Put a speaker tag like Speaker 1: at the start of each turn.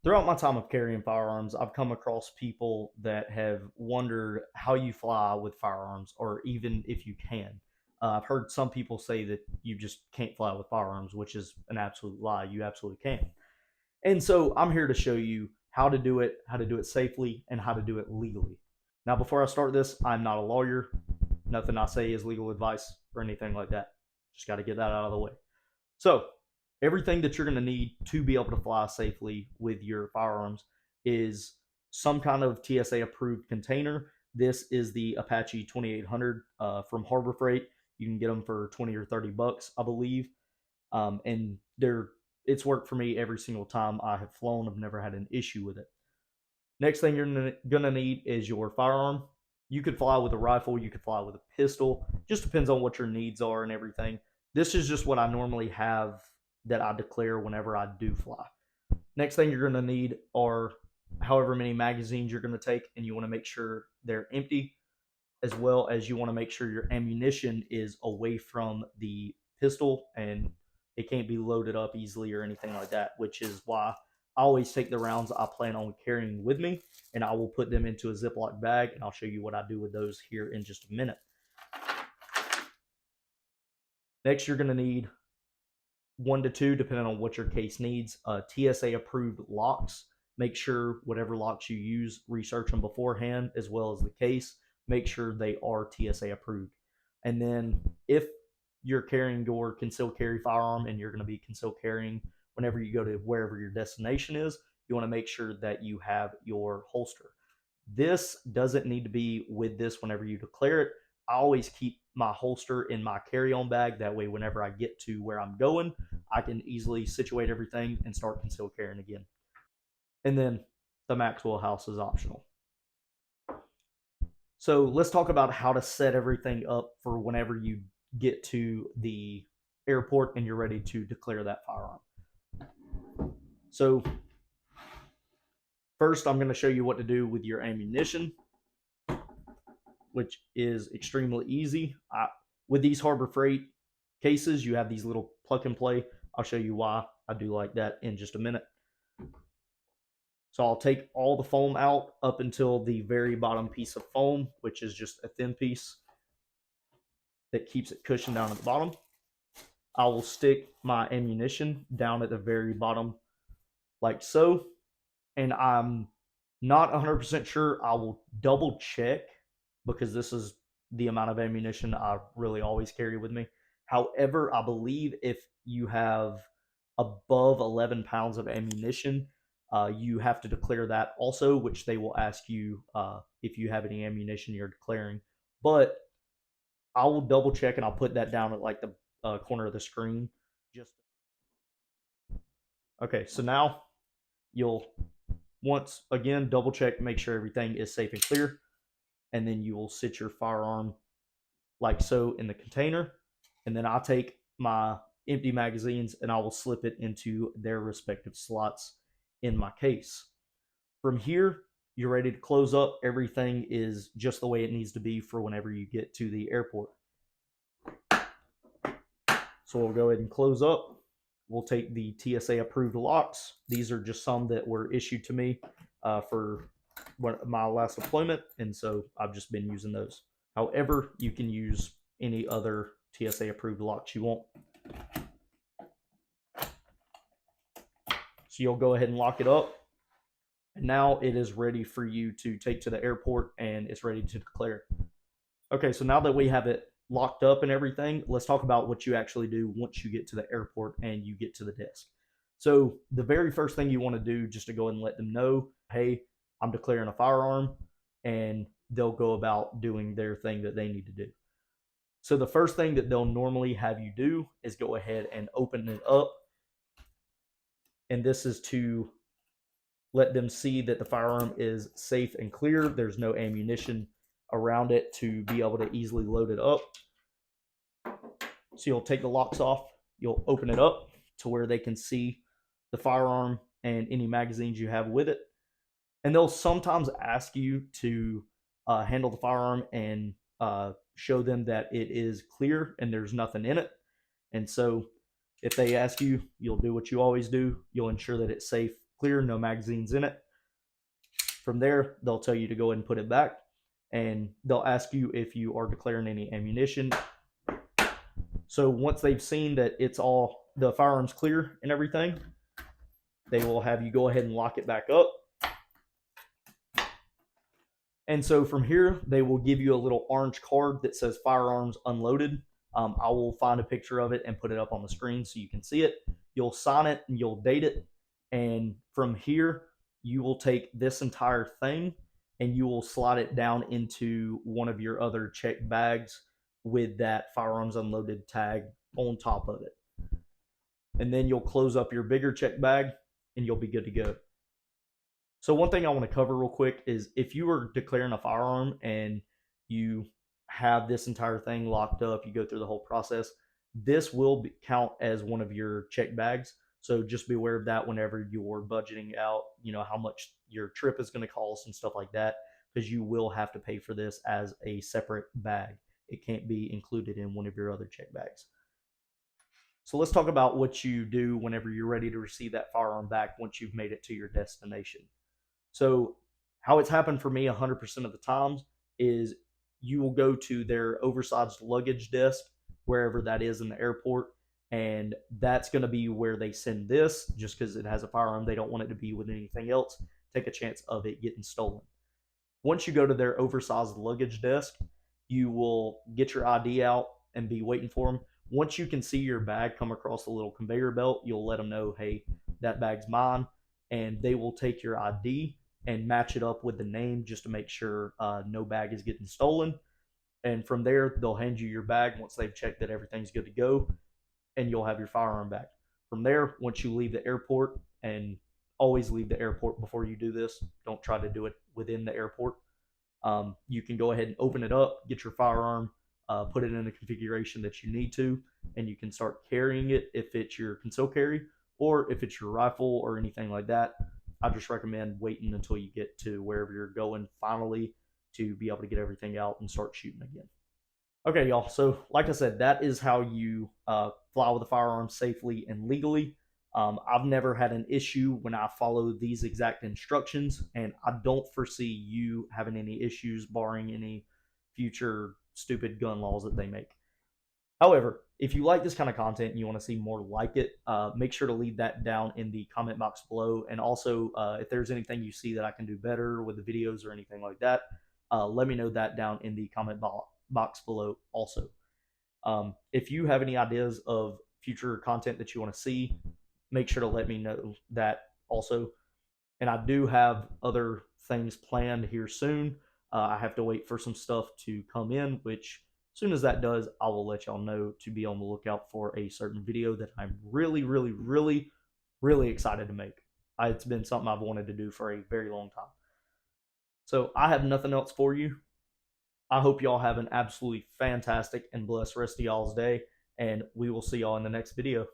Speaker 1: Throughout my time of carrying firearms, I've come across people that have wondered how you fly with firearms, or even if you can. I've heard some people say that you just can't fly with firearms, which is an absolute lie. You absolutely can. And so I'm here to show you how to do it safely, and how to do it legally. Now, before I start this, I'm not a lawyer. Nothing I say is legal advice or anything like that. Just got to get that out of the way. So, everything that you're going to need to be able to fly safely with your firearms is some kind of TSA approved container. This is the Apache 2800 from Harbor Freight. You can get them for 20 or 30 bucks, I believe. And it's worked for me every single time I have flown. I've never had an issue with it. Next thing you're gonna need is your firearm. You could fly with a rifle, you could fly with a pistol. Just depends on what your needs are and everything. This is just what I normally have that I declare whenever I do fly. Next thing you're gonna need are however many magazines you're gonna take, and you want to make sure they're empty, as well as you want to make sure your ammunition is away from the pistol and it can't be loaded up easily or anything like that, which is why I always take the rounds I plan on carrying with me, and I will put them into a Ziploc bag, and I'll show you what I do with those here in just a minute. Next, you're going to need 1 to 2, depending on what your case needs, TSA approved locks. Make sure whatever locks you use, research them beforehand, as well as the case. Make sure they are TSA approved. And then if you're carrying your concealed carry firearm and you're going to be concealed carrying whenever you go to wherever your destination is, you want to make sure that you have your holster. This doesn't need to be with this whenever you declare it. I always keep my holster in my carry-on bag. That way, whenever I get to where I'm going, I can easily situate everything and start concealed carrying again. And then the Maxwell house is optional. So let's talk about how to set everything up for whenever you get to the airport and you're ready to declare that firearm. So first, I'm going to show you what to do with your ammunition, which is extremely easy. With these Harbor Freight cases, you have these little plug and play. I'll show you why I do like that in just a minute. So I'll take all the foam out up until the very bottom piece of foam, which is just a thin piece that keeps it cushioned down at the bottom. I will stick my ammunition down at the very bottom like so. And I'm not 100% sure. I will double check because this is the amount of ammunition I really always carry with me. However, I believe if you have above 11 pounds of ammunition, you have to declare that also, which they will ask you if you have any ammunition you're declaring. But I will double check and I'll put that down at like the corner of the screen. Just okay. So now you'll once again double check, make sure everything is safe and clear, and then you will sit your firearm like so in the container, and then I'll take my empty magazines and I will slip it into their respective slots in my case. From here, you're ready to close up. Everything is just the way it needs to be for whenever you get to the airport. So we'll go ahead and close up. We'll take the TSA approved locks. These are just some that were issued to me for my last deployment, and so I've just been using those. However, you can use any other TSA approved locks you want. So you'll go ahead and lock it up. And now it is ready for you to take to the airport and it's ready to declare. Okay, so now that we have it locked up and everything, let's talk about what you actually do once you get to the airport and you get to the desk. So the very first thing you want to do, just to go ahead and let them know, hey, I'm declaring a firearm, and they'll go about doing their thing that they need to do. So the first thing that they'll normally have you do is go ahead and open it up. And this is to let them see that the firearm is safe and clear. There's no ammunition around it to be able to easily load it up. So you'll take the locks off, you'll open it up to where they can see the firearm and any magazines you have with it. And they'll sometimes ask you to handle the firearm and show them that it is clear and there's nothing in it. And so if they ask you, you'll do what you always do. You'll ensure that it's safe clear, no magazines in it. From there, they'll tell you to go ahead and put it back, and they'll ask you if you are declaring any ammunition. So once they've seen that it's all the firearms clear and everything, they will have you go ahead and lock it back up. And so from here, they will give you a little orange card that says firearms unloaded. I will find a picture of it and put it up on the screen so you can see it. You'll sign it and you'll date it. And from here, you will take this entire thing and you will slide it down into one of your other checked bags with that firearms unloaded tag on top of it. And then you'll close up your bigger check bag and you'll be good to go. So one thing I want to cover real quick is if you are declaring a firearm and you have this entire thing locked up, you go through the whole process, this will count as one of your check bags. So just be aware of that whenever you're budgeting out, how much your trip is going to cost and stuff like that, because you will have to pay for this as a separate bag. It can't be included in one of your other check bags. So let's talk about what you do whenever you're ready to receive that firearm back once you've made it to your destination. So how it's happened for me 100% of the times is you will go to their oversized luggage desk, wherever that is in the airport, and that's going to be where they send this. Just because it has a firearm, they don't want it to be with anything else. Take a chance of it getting stolen. Once you go to their oversized luggage desk, you will get your ID out and be waiting for them. Once you can see your bag come across the little conveyor belt, you'll let them know, hey, that bag's mine, and they will take your ID and match it up with the name just to make sure no bag is getting stolen. And from there, they'll hand you your bag once they've checked that everything's good to go, and you'll have your firearm back. From there, once you leave the airport, and always leave the airport before you do this, don't try to do it within the airport. You can go ahead and open it up, get your firearm, put it in the configuration that you need to, and you can start carrying it if it's your concealed carry, or if it's your rifle or anything like that. I just recommend waiting until you get to wherever you're going finally to be able to get everything out and start shooting again. Okay, y'all. So, like I said, that is how you fly with a firearm safely and legally. I've never had an issue when I follow these exact instructions, and I don't foresee you having any issues barring any future stupid gun laws that they make. However, if you like this kind of content and you want to see more like it, make sure to leave that down in the comment box below. And also, if there's anything you see that I can do better with the videos or anything like that, let me know that down in the comment box below also. If you have any ideas of future content that you want to see, make sure to let me know that also. And I do have other things planned here soon. I have to wait for some stuff to come in, which as soon as that does, I will let y'all know to be on the lookout for a certain video that I'm really, really, really, really excited to make. It's been something I've wanted to do for a very long time. So I have nothing else for you. I hope y'all have an absolutely fantastic and blessed rest of y'all's day, and we will see y'all in the next video.